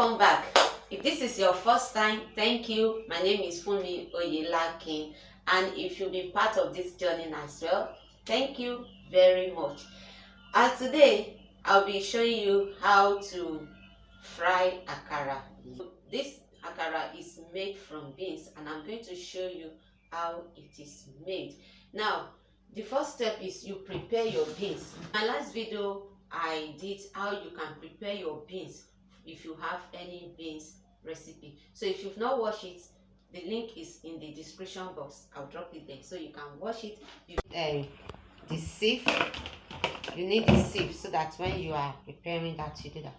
Welcome back. If this is your first time, thank you. My name is Funmi Oyelakin, and if you'll be part of this journey as well, thank you very much. And today I'll be showing you how to fry akara. This akara is made from beans, and I'm going to show you how it is made. Now, the first step is you prepare your beans. My last video I did how you can prepare your beans if you have any beans recipe. So if you've not watched it, the link is in the description box. I'll drop it there so you can watch it. The sieve, you need the sieve so that when you are preparing that, you do that.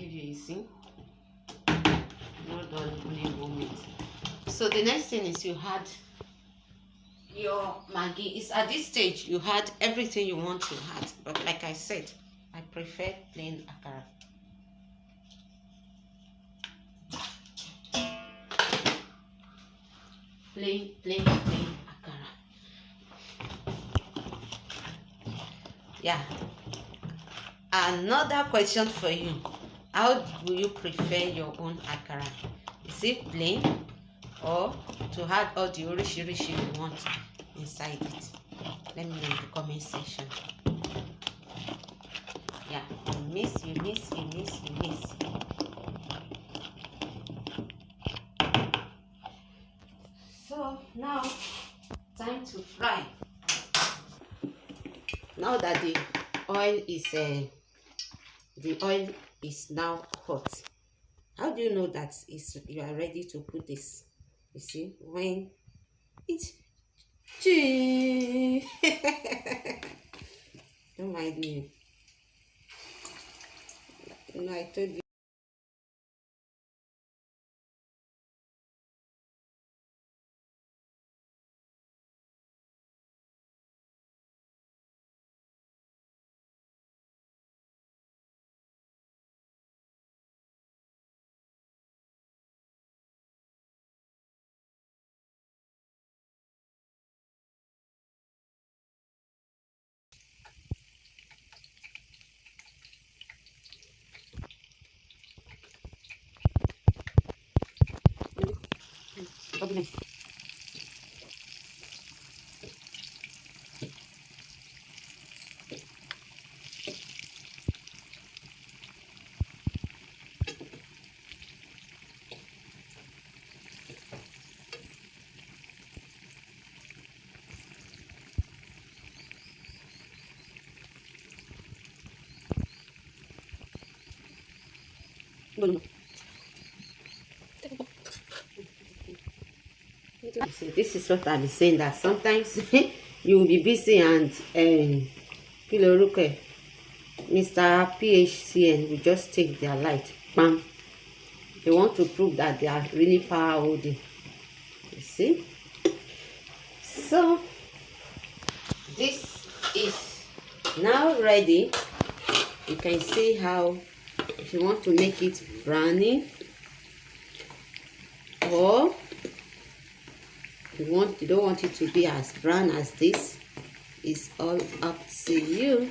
give you, you see. Not done in a moment. So the next thing is you had your Maggi. It's at this stage you had everything you want to add, but like I said, I prefer plain akara. Plain akara. Yeah. Another question for you. How do you prefer your own akara? Is it plain or to add all the orishirishi you want inside it? Let me know in the comment section. Yeah, you miss. So now, time to fry. Now that the oil is now hot, how do you know that you are ready to put this? You see, when it's don't mind me. No, I told you. Okay. So this is what I'm saying, that sometimes you will be busy and Mr. PHCN will just take their light. Bam. They want to prove that they are really power holding. You see? So this is now ready. You can see how, if you want to make it brownie, or you don't want it to be as brown as this, it's all up to you.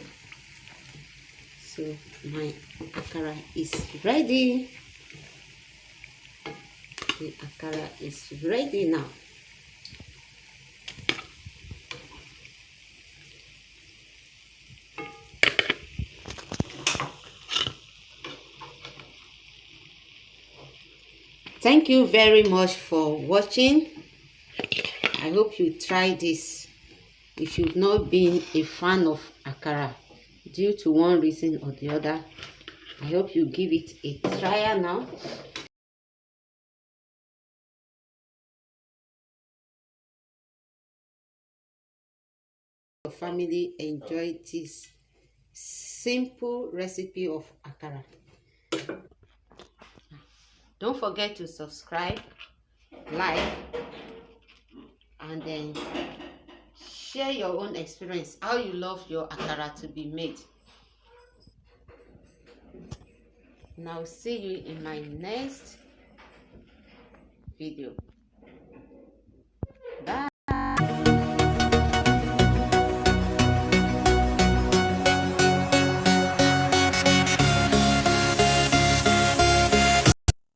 So my akara is ready. The akara is ready now. Thank you very much for watching. I hope you try this. If you've not been a fan of akara due to one reason or the other, I hope you give it a try now. Your family enjoy this simple recipe of akara. Don't forget to subscribe, like, and then share your own experience, how you love your akara to be made. Now see you in my next video.